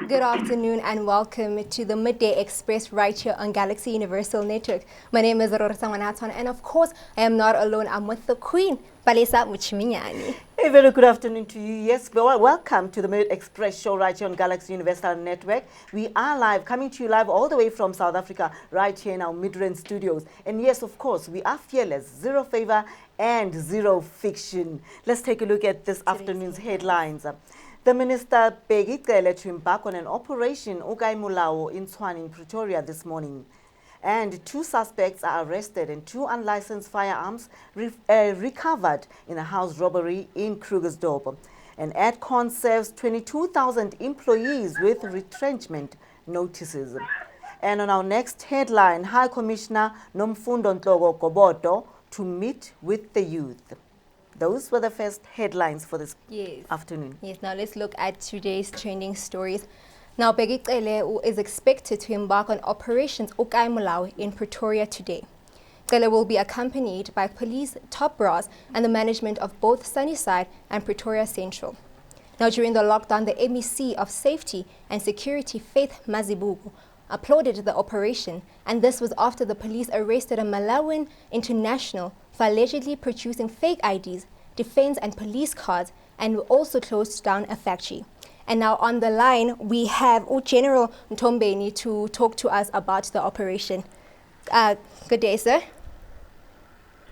Good afternoon and welcome to the Midday Express right here on Galaxy Universal Network. My name is Rorisa Manaton and of course I am not alone. I'm with the Queen, Palesa Muchiminyani. A very good afternoon to you. Yes, welcome to the Midday Express show right here on Galaxy Universal Network. We are live, coming to you live all the way from South Africa, right here in our mid-range studios. And yes, of course, we are fearless, zero favor and zero fiction. Let's take a look at this afternoon's headlines. The minister Peggy Cele to embark on an operation Ukai Mulao in Tshwane in Pretoria this morning. And 2 suspects are arrested and 2 unlicensed firearms recovered in a house robbery in Krugersdorp. And Adcon serves 22,000 employees with retrenchment notices. And on our next headline, High Commissioner Nomfundo Ntlogo Gobodo to meet with the youth. Those were the first headlines for this afternoon. Yes, now let's look at today's trending stories. Now, Peggy Cele is expected to embark on Operations Ukai Mulao in Pretoria today. Cele will be accompanied by police, top brass, and the management of both Sunnyside and Pretoria Central. Now, during the lockdown, the MEC of Safety and Security, Faith Mazibuko, applauded the operation, and this was after the police arrested a Malawian international for allegedly producing fake IDs, defense and police cards, and also closed down a factory. And now on the line, we have General Ntombeni to talk to us about the operation. Good day, sir.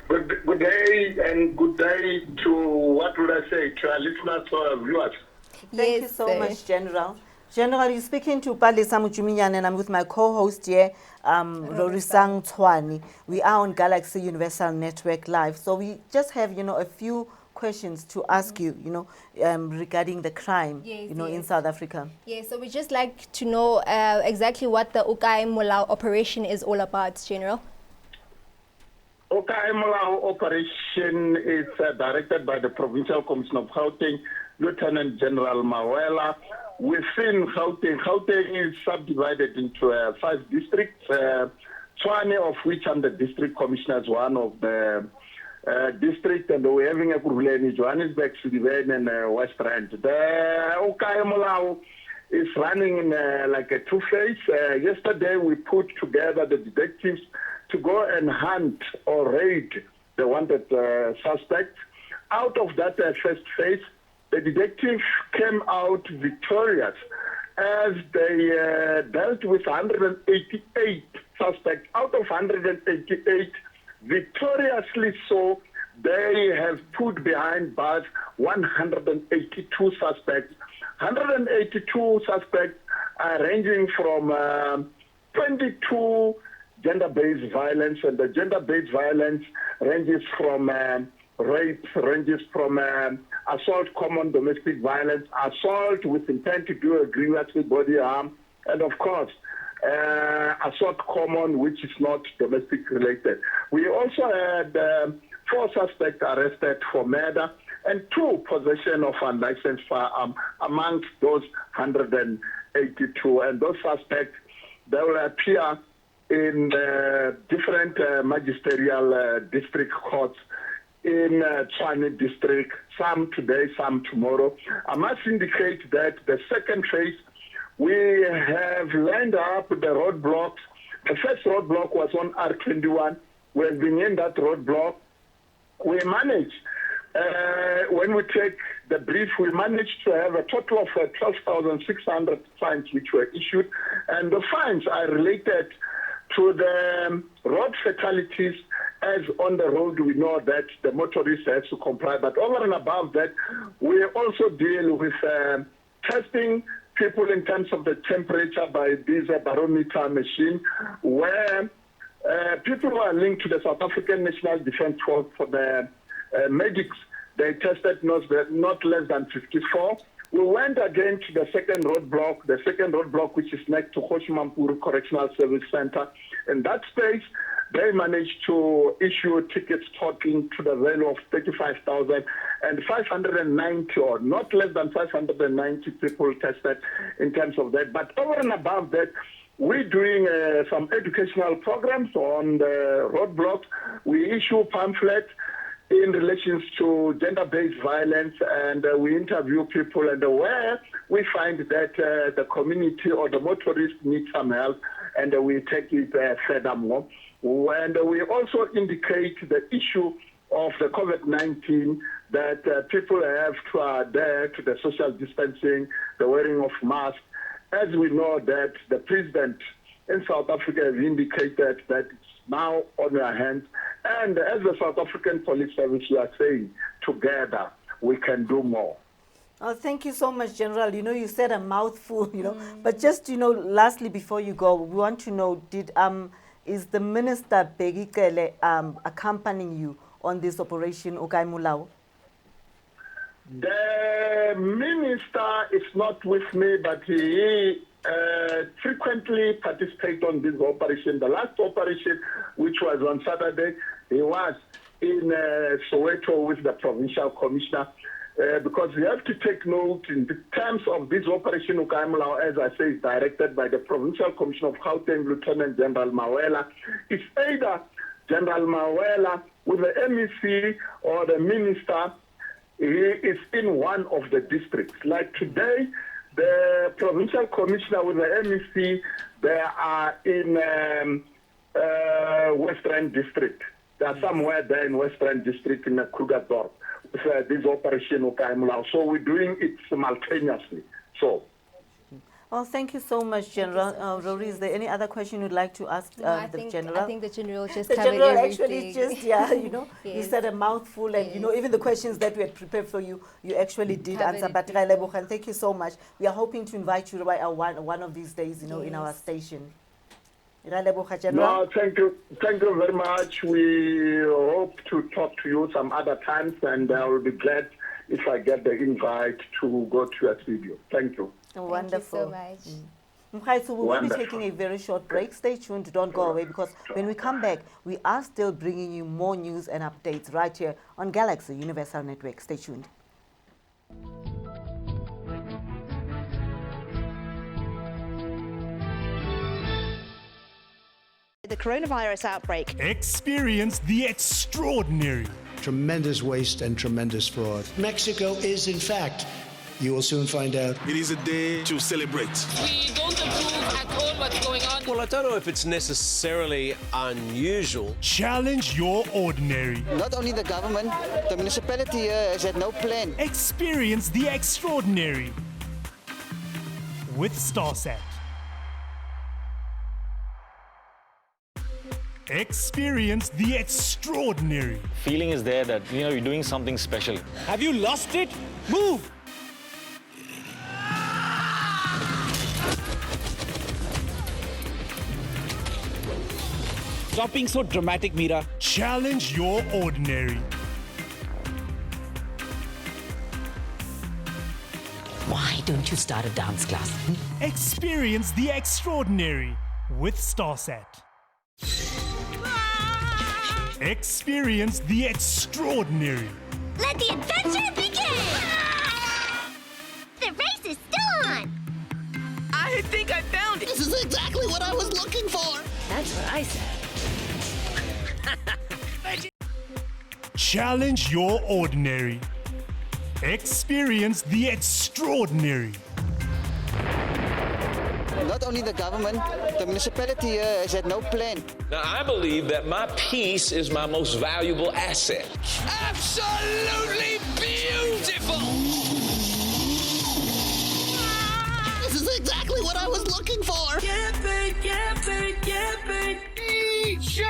Good day, and good day to, what would I say, to our listeners, to our viewers. Thank you so much, General. General, you're speaking to Palesa Muchiminyane, and I'm with my co-host here, Rorisa Mtshwane. We are on Galaxy Universal Network Live. So we just have, a few questions to ask you, regarding the crime, in South Africa. Yes, so we just like to know exactly what the Ukai Mulao operation is all about, General. Ukai Mulao operation is directed by the Provincial Commission of Gauteng, Lieutenant General Mawela. Within Gauteng, Gauteng is subdivided into 5 districts, 20 of which I'm the district commissioner as one of the district, and we're having a problem in Johannesburg, Sudiven, and West Rand. The Ukai Mulao is running in like a 2-phase. Yesterday we put together the detectives to go and hunt or raid the wanted suspect. Out of that first phase, the detectives came out victorious as they dealt with 188 suspects. Out of 188, victoriously so, they have put behind bars 182 suspects. 182 suspects are ranging from 22 gender-based violence, and the gender-based violence ranges from rape, ranges from assault, common domestic violence, assault with intent to do a grievous bodily harm, and of course, assault common, which is not domestic related. We also had 4 suspects arrested for murder and 2 possession of unlicensed firearm amongst those 182. And those suspects, they will appear in different magisterial district courts in Tshwane district, some today, some tomorrow. I must indicate that the second phase, we have lined up the roadblocks. The first roadblock was on R21. We have been in that roadblock. We managed, when we take the brief, we managed to have a total of 12,600 fines which were issued. And the fines are related to the road fatalities, as on the road we know that the motorist has to comply. But over and above that, we also deal with testing people in terms of the temperature by this barometer machine, where people who are linked to the South African National Defence Force, for the medics, they tested not less than 54. We went again to the second roadblock, which is next to Hoshimampuru Correctional Service Center. In that space, they managed to issue tickets totaling to the value of 35,590, or not less than 590 people tested in terms of that. But over and above that, we're doing some educational programs on the roadblocks. We issue pamphlets in relation to gender-based violence, and we interview people, and where we find that the community or the motorist needs some help, and we take it furthermore. And we also indicate the issue of the COVID-19, that people have to adhere to the social distancing, the wearing of masks. As we know that the president in South Africa has indicated that it's now on our hands. And as the South African Police Service, we are saying, together we can do more. Oh, thank you so much, General. You know, you said a mouthful, you know. But just, you know, lastly, before you go, we want to know, is the Minister Begikele accompanying you on this operation, Okai Mulao? The minister is not with me, but he frequently participates on this operation. The last operation, which was on Saturday, he was in Soweto with the provincial commissioner. Because we have to take note in the terms of this operation, Ukaimulao, as I say, is directed by the Provincial Commissioner of Gauteng, Lieutenant General Mawela. It's either General Mawela with the MEC or the minister. He is in one of the districts. Like today, the Provincial Commissioner with the MEC, they are in Western District. They are somewhere there in Western District in Krugersdorp. This operation, so we're doing it simultaneously. So, well, thank you so much, General. Rory, is there any other question you'd like to ask the General? I think the General just the covered General everything. actually just, yeah, you know, Yes. you said a mouthful, and you know, even the questions that we had prepared for you, you actually did Covered answer. it. But and thank you so much. We are hoping to invite you by one of these days, you know, in our Yes. station. no, thank you very much. We hope to talk to you some other times, and I will be glad if I get the invite to go to your studio. Thank you. Wonderful. Thank you so much. So we will be Wonderful. taking a very short break. Stay tuned, don't go away, because when we come back, we are still bringing you more news and updates right here on Galaxy Universal Network. Stay tuned. The coronavirus outbreak. Experience the extraordinary. Tremendous waste and tremendous fraud. Mexico is, in fact, you will soon find out. It is a day to celebrate. We don't approve at all what's going on. Well, I don't know if it's necessarily unusual. Challenge your ordinary. Not only the government, the municipality here has had no plan. Experience the extraordinary with StarSat. Experience the extraordinary. Feeling is there that, you know, you're doing something special. Have you lost it? Move! Stop being so dramatic, Mira. Challenge your ordinary. Why don't you start a dance class? Experience the extraordinary with StarSat. Experience the extraordinary. Let the adventure begin! The race is still on! I think I found it. This is exactly what I was looking for. That's what I said. Challenge your ordinary. Experience the extraordinary. Not only the government, the municipality here has had no plan. Now, I believe that my peace is my most valuable asset. Absolutely beautiful! This is exactly what I was looking for. DJ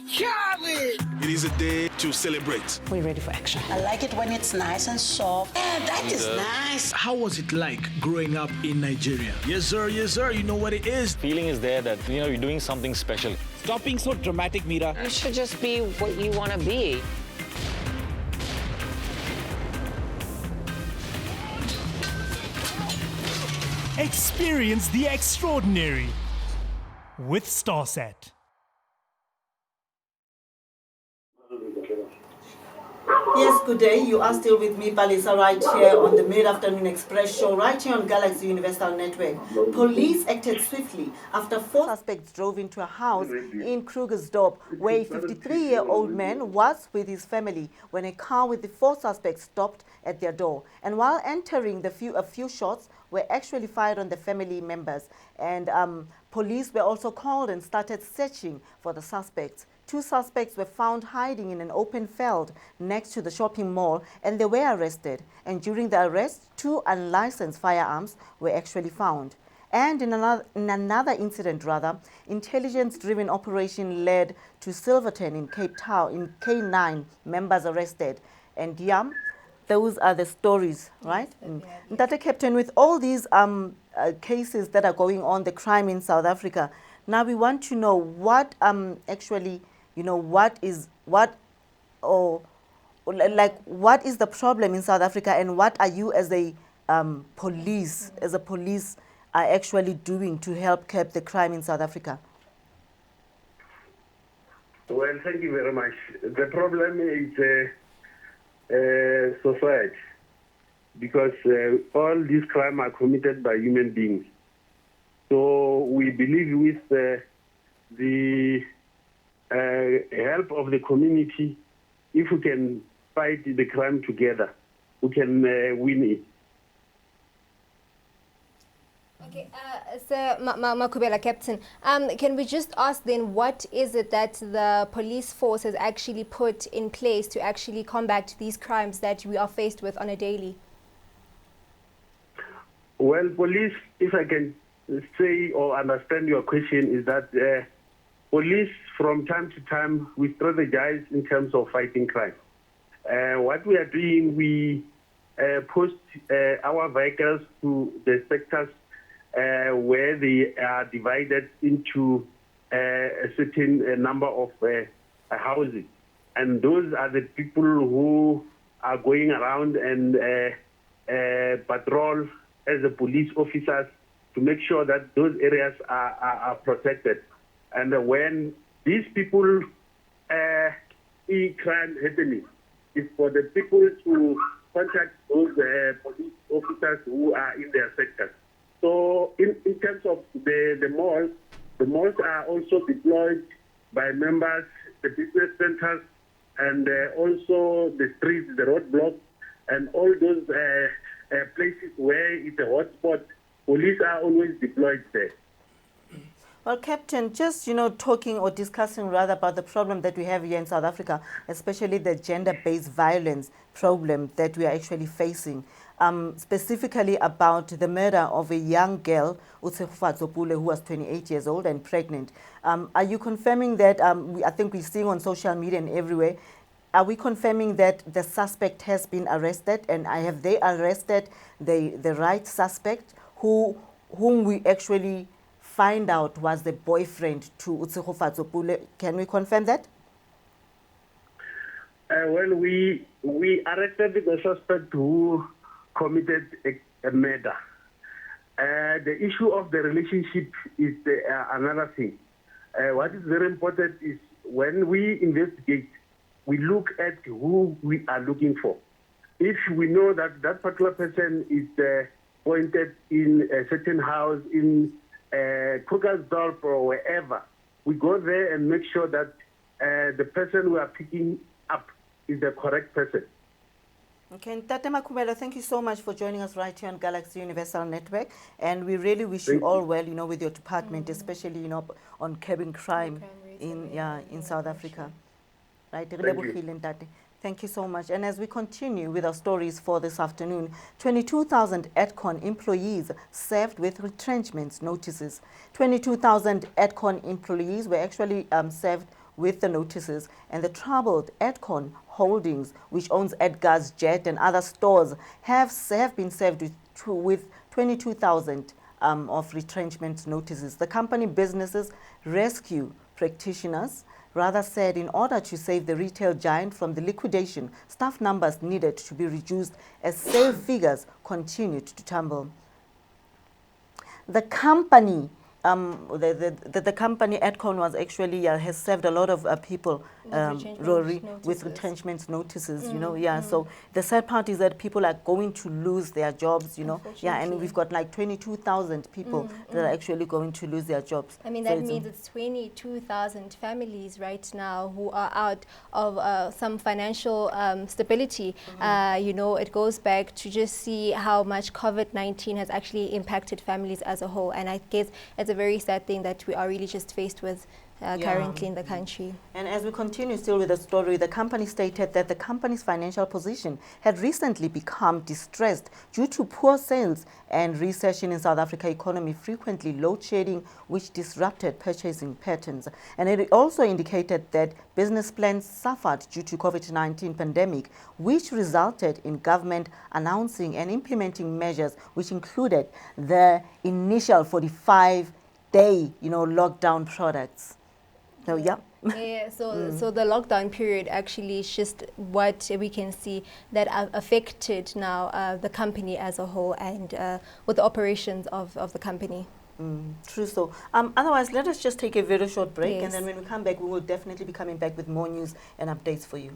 Khaled! It is a day to celebrate. We're ready for action. I like it when it's nice and soft. Yeah, that is nice. How was it like growing up in Nigeria? Yes, sir, you know what it is. Feeling is there that, you know, you're doing something special. Stop being so dramatic, Mira. You should just be what you want to be. Experience the extraordinary with StarSat. Yes, good day. You are still with me, Palisa, right here on the Mid-Afternoon Express show, right here on Galaxy Universal Network. Police acted swiftly after 4 suspects drove into a house in Krugersdorp, where a 53-year-old man was with his family when a car with the 4 suspects stopped at their door. And while entering, a few shots were actually fired on the family members. And police were also called and started searching for the suspects. 2 suspects were found hiding in an open field next to the shopping mall, and they were arrested. And during the arrest, 2 unlicensed firearms were actually found. And in another incident, intelligence-driven operation led to Silverton in Cape Town, in K9 members arrested. And those are the stories, right? Dr. Captain, with all these cases that are going on, the crime in South Africa, now we want to know what actually, what is the problem in South Africa, and what are you as a police are actually doing to help curb the crime in South Africa? Well, thank you very much. The problem is society, because all these crimes are committed by human beings. So we believe with the help of the community, if we can fight the crime together, we can win it. Okay, Sir Makubela, Captain, can we just ask then, what is it that the police force has actually put in place to actually combat these crimes that we are faced with on a daily? Well, police, if I can say or understand your question, is that police from time to time, we strategize in terms of fighting crime. What we are doing, we post our vehicles to the sectors where they are divided into a certain number of houses. And those are the people who are going around and patrol as the police officers to make sure that those areas are protected. And when these people see crime happening, it's for the people to contact those police officers who are in their sectors. So in terms of the malls are also deployed by members, the business centers, and also the streets, the roadblocks, and all those places where it's a hotspot. Police are always deployed there. Well, Captain, just, talking or discussing rather about the problem that we have here in South Africa, especially the gender-based violence problem that we are actually facing, specifically about the murder of a young girl, who was 28 years old and pregnant. Are you confirming that, I think we're seeing on social media and everywhere, are we confirming that the suspect has been arrested, and have they arrested the right suspect whom we actually find out was the boyfriend to Utsegofatsopule? Can we confirm that? Well, we arrested the suspect who committed a murder. The issue of the relationship is another thing. What is very important is when we investigate, we look at who we are looking for. If we know that that particular person is pointed in a certain house in Krugersdorp or wherever, we go there and make sure that the person we are picking up is the correct person. Okay, Tate Makhubela, thank you so much for joining us right here on Galaxy Universal Network, and we really wish you all well, with your department, especially, on curbing crime in South Africa. Right, thank you so much. And as we continue with our stories for this afternoon, 22,000 Edcon employees served with retrenchment notices. 22,000 Edcon employees were actually served with the notices, and the troubled Edcon Holdings, which owns Edgar's Jet and other stores, have been served with 22,000 of retrenchment notices. The company businesses rescue practitioners rather said in order to save the retail giant from the liquidation, staff numbers needed to be reduced as sale figures continued to tumble. The company, the company Edcon was actually has served a lot of people Rory, with retrenchment notices, you know, so the sad part is that people are going to lose their jobs, you know, and we've got like 22,000 people that are actually going to lose their jobs. I mean, that means it's 22,000 families right now who are out of some financial stability. You know, it goes back to just see how much COVID-19 has actually impacted families as a whole, and I guess it's a very sad thing that we are really just faced with currently in the country. And as we continue still with the story, the company stated that the company's financial position had recently become distressed due to poor sales and recession in South Africa economy, frequently load shedding, which disrupted purchasing patterns. And it also indicated that business plans suffered due to COVID-19 pandemic, which resulted in government announcing and implementing measures which included the initial 45-day, you know, lockdown products. So, so the lockdown period actually is just what we can see that affected now the company as a whole and with the operations of the company. True. So otherwise, let us just take a very short break, and then when we come back, we will definitely be coming back with more news and updates for you.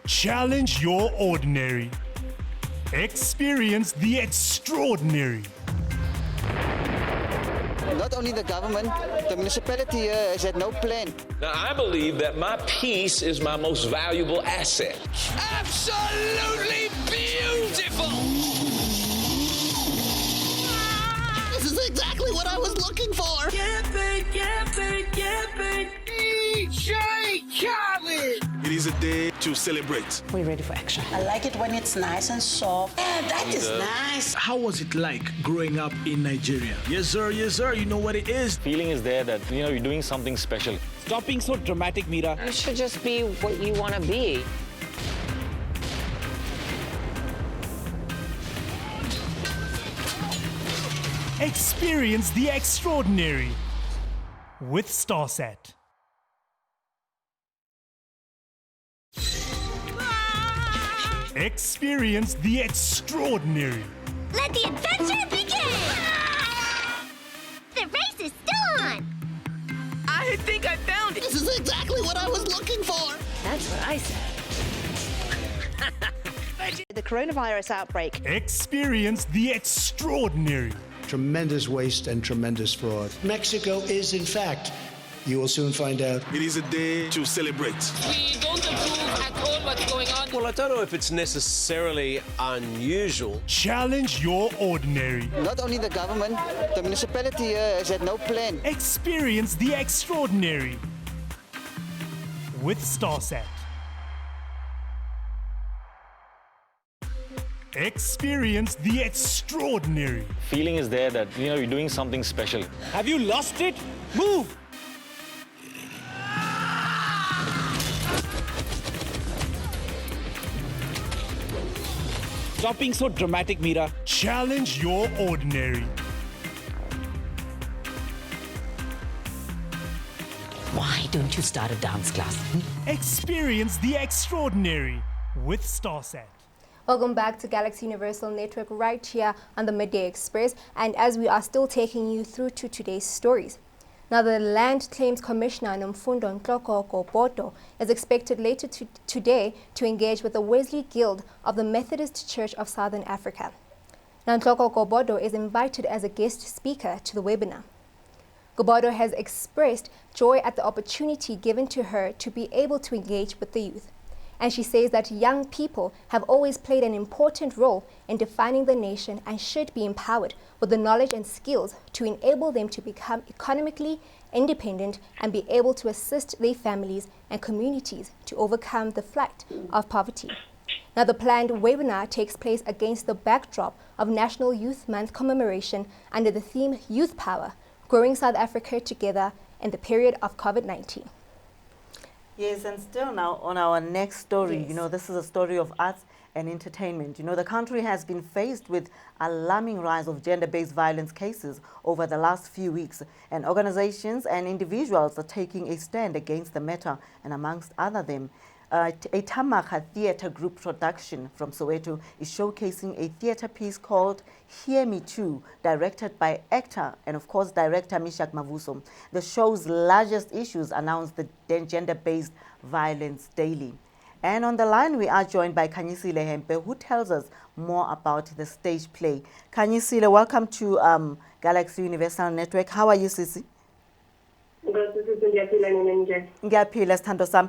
Challenge your ordinary. Experience the extraordinary. Not only the government, the municipality has had no plan. Now, I believe that my peace is my most valuable asset. Absolutely beautiful! This is exactly what I was looking for. Camping. DJ Khaled. It is a day to celebrate. We're ready for action. I like it when it's nice and soft. Yeah, that is nice. How was it like growing up in Nigeria? Yes, sir, you know what it is. Feeling is there that, you know, you're doing something special. Stop being so dramatic, Mira. You should just be what you want to be. Experience the extraordinary with Starsat. Experience the extraordinary. Let the adventure begin! The race is still on! I think I found it! This is exactly what I was looking for. That's what I said. The coronavirus outbreak. Experience the extraordinary. Tremendous waste and tremendous fraud. Mexico is, in fact, you will soon find out. It is a day to celebrate. We don't approve at all what's going on. Well, I don't know if it's necessarily unusual. Challenge your ordinary. Not only the government, the municipality has had no plan. Experience the extraordinary with Starsat. Experience the extraordinary. Feeling is there that, you know, you're doing something special. Have you lost it? Move! Stop being so dramatic, Mira. Challenge your ordinary. Why don't you start a dance class? Experience the extraordinary with Starsat. Welcome back to Galaxy Universal Network right here on the Midday Express, and as we are still taking you through to today's stories. Now, the Land Claims Commissioner, Nomfundo Nhloko Gobodo, is expected later today to engage with the Wesley Guild of the Methodist Church of Southern Africa. Now, Nhloko Gobodo is invited as a guest speaker to the webinar. Gobodo has expressed joy at the opportunity given to her to be able to engage with the youth. And she says that young people have always played an important role in defining the nation and should be empowered with the knowledge and skills to enable them to become economically independent and be able to assist their families and communities to overcome the flight of poverty. Now, the planned webinar takes place against the backdrop of National Youth Month commemoration under the theme Youth Power, Growing South Africa Together in the period of COVID-19. Yes, and still now on our next story, you know, this is a story of arts and entertainment. You know, the country has been faced with alarming rise of gender-based violence cases over the last few weeks, and organizations and individuals are taking a stand against the matter, and amongst other them, a Tamaka theatre group production from Soweto is showcasing a theatre piece called Hear Me Too, directed by actor and of course director Mishak Mavuso. The show's largest issues announced the gender-based violence daily. And on the line we are joined by Khanyisile Hempe, who tells us more about the stage play. Khanyisile, welcome to Galaxy Universal Network. How are you, Sisi?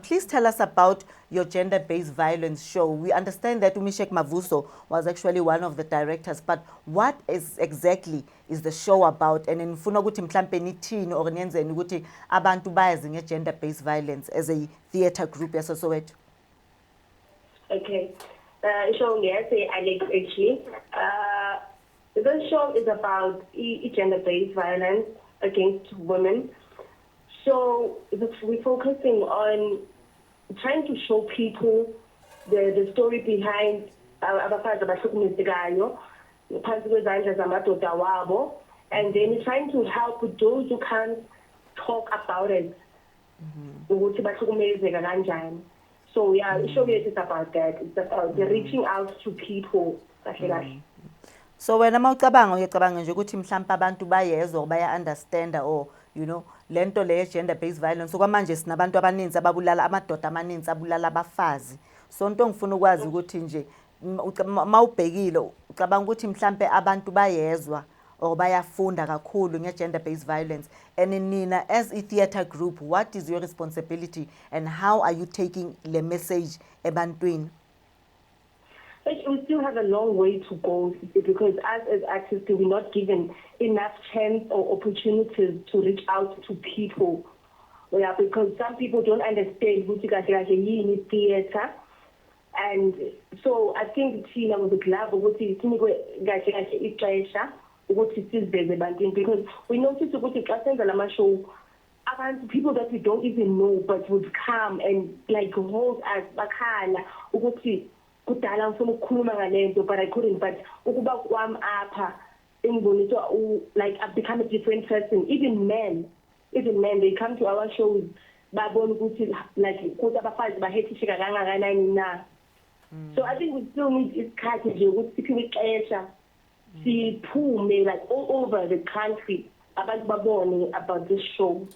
Please tell us about your gender-based violence show. We understand that Mishak Mavuso was actually one of the directors, but what is exactly is the show about? And in Funoguti mhlampe nithini or niyenzeni ukuthi abantu bayazi nge-gender-based violence as a theatre group yaseSoweto? Okay. Show yes, Alex actually. The show is about gender-based violence against women. So we're focusing on trying to show people the story behind abafazi abahlukumezekayo phansi kwezandla zamadoda wabo, and then trying to help those who can't talk about it. ukuthi bahlukumezeka kanjani. So yeah, the show is about that. It's about reaching out to people. So wena mawucabanga uyacabanga nje ukuthi mhlawumbe abantu bayezwa baya understand or you know lento le gender based violence okwamanje sinabantu abaninzi ababulala amadoda amaninzi abulala abafazi. So into ngifuna ukwazi ukuthi nje mawubhekile ucabanga ukuthi mhlawumbe abantu bayezwa or bayafunda kakhulu nge gender based violence, and nina as a theatre group, what is your responsibility and how are you taking the message ebantwini? We still have a long way to go because us as artists, we're not given enough chance or opportunities to reach out to people. Yeah, because some people don't understand what you theatre. And so I think Tina was glad of what because we noticed what show people that we don't even know but would come and like hold us bakhala ukuthi kudala ngifuna ukukhuluma ngalento but I couldn't, but ukuba kwami apha engibonisa like I've become a different person. Even men they come to our shows babona ukuthi like ukuthi abafazi bahetishika kangakanani na. So I think we still need isikhathi nje ukuthi siphiwe ixesha siphume like all over the country abantu babone about this show.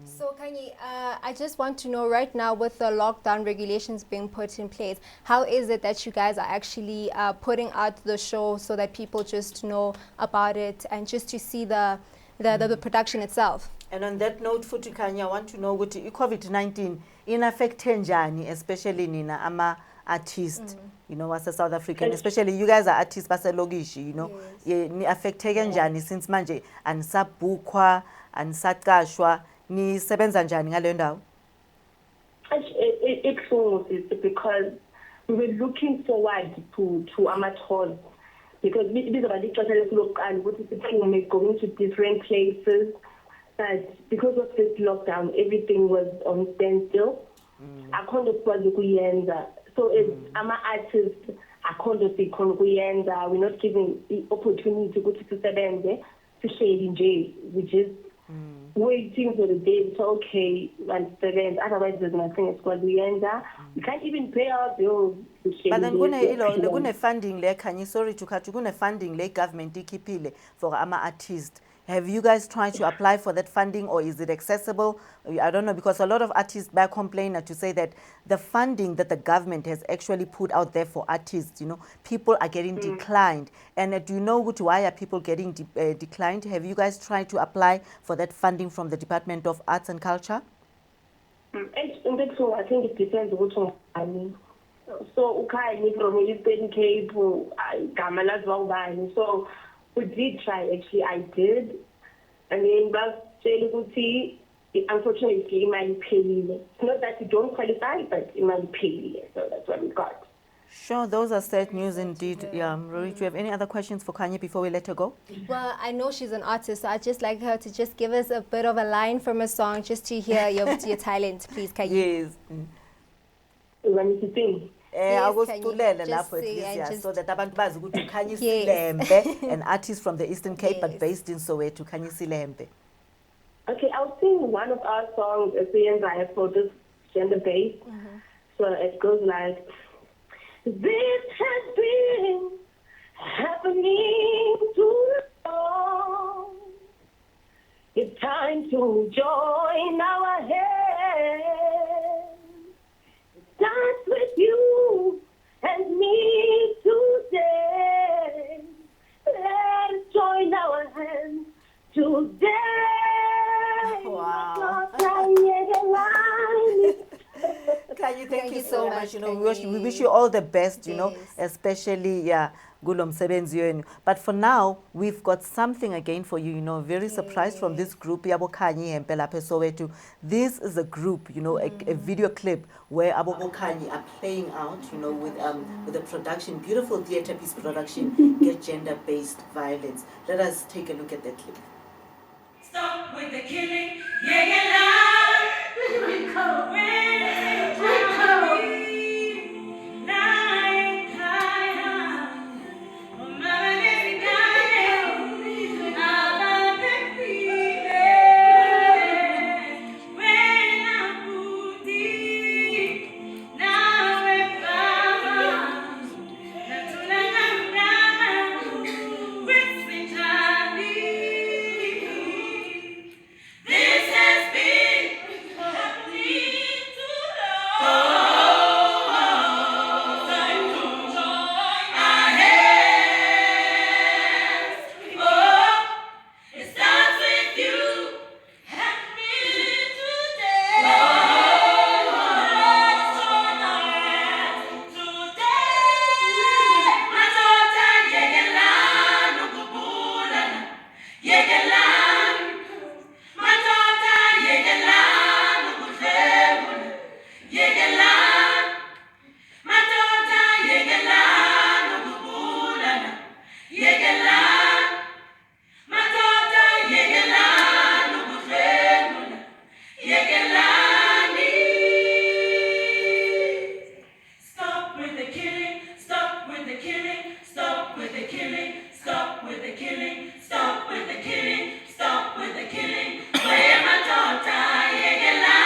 So Kanye, I just want to know right now with the lockdown regulations being put in place, how is it that you guys are actually putting out the show so that people just know about it and just to see the production itself? And on that note, futhi Kanye, I want to know what COVID-19 in affect njani, especially nina ama artists, you know, as a South African, especially you guys are artists baselokishi, you know, ni affecteke njani since manje anisabukwa anisaqashwa ni sebenza njani ngale ndawo? It's because we were looking forward to our tours because these are the going to different places, but because of this lockdown everything was on standstill. I can't so it's our artists we're not given the opportunity to go to sebenze to shade in jail, which is waiting for the day. So okay, otherwise there's nothing else called we can't even pay our bills. But then gune funding le Kanye, sorry to cut you, gune funding le government ikipile for ama artists. Have you guys tried to apply for that funding, or is it accessible? I don't know, because a lot of artists back complain to say that the funding that the government has actually put out there for artists, you know, people are getting declined. And do you know why are people getting declined? Have you guys tried to apply for that funding from the Department of Arts and Culture? So I think it depends what I mean. So from Eastern Cape, so we did try, actually, I did. And then, unfortunately, it might pay. It's not that you don't qualify, but it might pay. So that's what we got. Sure, those are sad news indeed. Yeah, Rory, do you have any other questions for Kanye before we let her go? Well, I know she's an artist, so I'd just like her to just give us a bit of a line from a song just to hear your talent, please, Kanye. Yes. You want me to sing? akusitulele just lapho at say least, and yeah, just- so that abantu bazi ukuthi uKhanya Yes. Silembe, an artist from the Eastern Cape but Yes. based in Soweto, Khanya Silembe. Okay, I'll sing one of our songs at the end I for this gender-based. So it goes like, this has been happening too long. It's time to join our hands. It starts with you and me today. Let's join our hands today. Wow. Khanya, thank you so much. You know, we wish you all the best, you know, especially, yeah, Gulom Sebenziweni. But for now, we've got something again for you, you know, very surprised from this group, Yabo Khanyi Hempe lapha eSoweto. This is a group, you know, a video clip where Abo Khanyi are playing out, you know, with a production, beautiful theatre piece production, get gender-based violence. Let us take a look at that clip. Stop with the killing, yeah, yeah, love. We go, This has been happening too long. Time to join our hands. Oh, it starts with you and me today. Let's join our hands today. Madoda yegelana ukubulala, yegelana. Madoda yegelana ukudlwengula, yegelana. Madoda yegelana ukubulala, yegelana. Madoda yegelana ukudlwengula, yegelani. Stop with the killing, stop with the killing, stop with the killing, stop with the killing, stop with the killing, stop with the killing. Where my daughter, yegelana.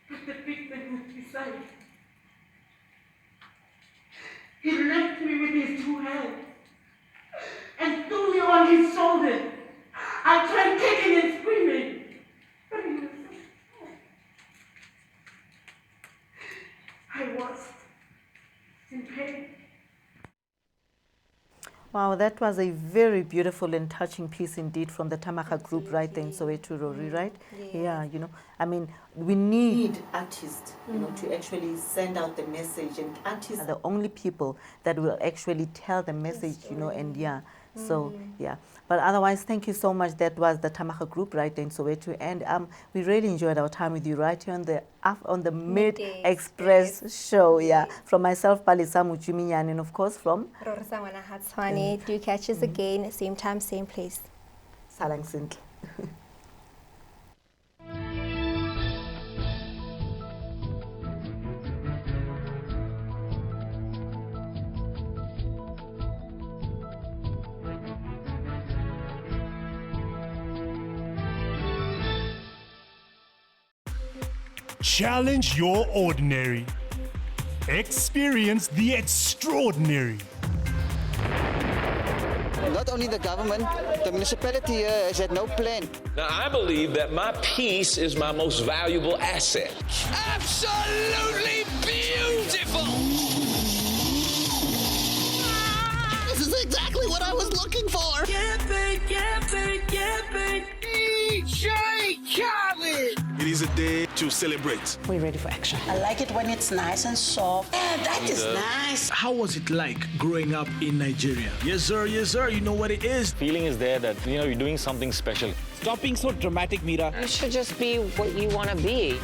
But the big man was beside me. He left me with his two hands and threw me on his shoulder. I tried kicking and screaming, but he was so strong. I was in pain. Wow, that was a very beautiful and touching piece indeed from the Tamaka group right there in Soweto, Rory, right? Yeah, you know, I mean, we need artists, you know, to actually send out the message, and artists are the only people that will actually tell the message, you know, and yeah, so yeah. But otherwise, thank you so much. That was the Tamaka group right there in Soweto, and we really enjoyed our time with you right here on the Midday Express show, yeah. From myself, Palisamu Chiminyani, and of course from Rorsawana Hatswane. Do catch us again, same time, same place. Salang Sint. Challenge your ordinary. Experience the extraordinary. Not only the government, the municipality here has had no plan. Now, I believe that my peace is my most valuable asset. Absolutely beautiful! This is exactly what I was looking for. DJ Khaled. It is a day to celebrate. We're ready for action. I like it when it's nice and soft. Yeah, that is nice. How was it like growing up in Nigeria? Yes, sir, you know what it is. Feeling is there that, you know, you're doing something special. Stop being so dramatic, Mira. You should just be what you want to be.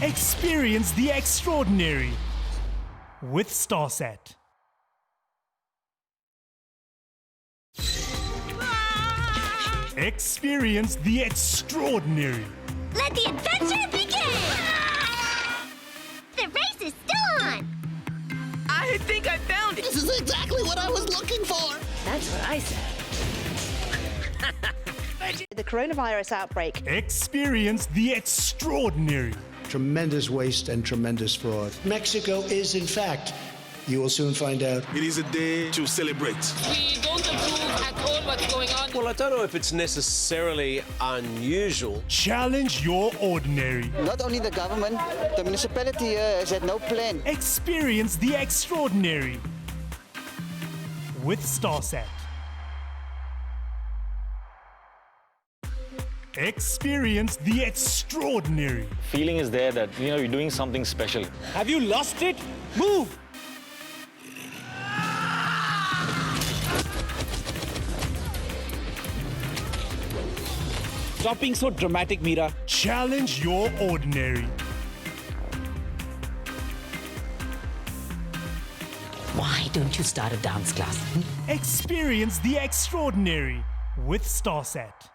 Experience the extraordinary with StarSat. Experience the extraordinary. Let the adventure begin! The race is still on! I think I found it. This is exactly what I was looking for. That's what I said. The coronavirus outbreak. Experience the extraordinary. Tremendous waste and tremendous fraud. Mexico is, in fact, you will soon find out. It is a day to celebrate. We don't approve at all what's going on. Well, I don't know if it's necessarily unusual. Challenge your ordinary. Not only the government, the municipality here has had no plan. Experience the extraordinary with StarSat. Experience the extraordinary. Feeling is there that, you're doing something special. Have you lost it? Move! Stop being so dramatic, Mira. Challenge your ordinary. Why don't you start a dance class? Experience the extraordinary with StarSat.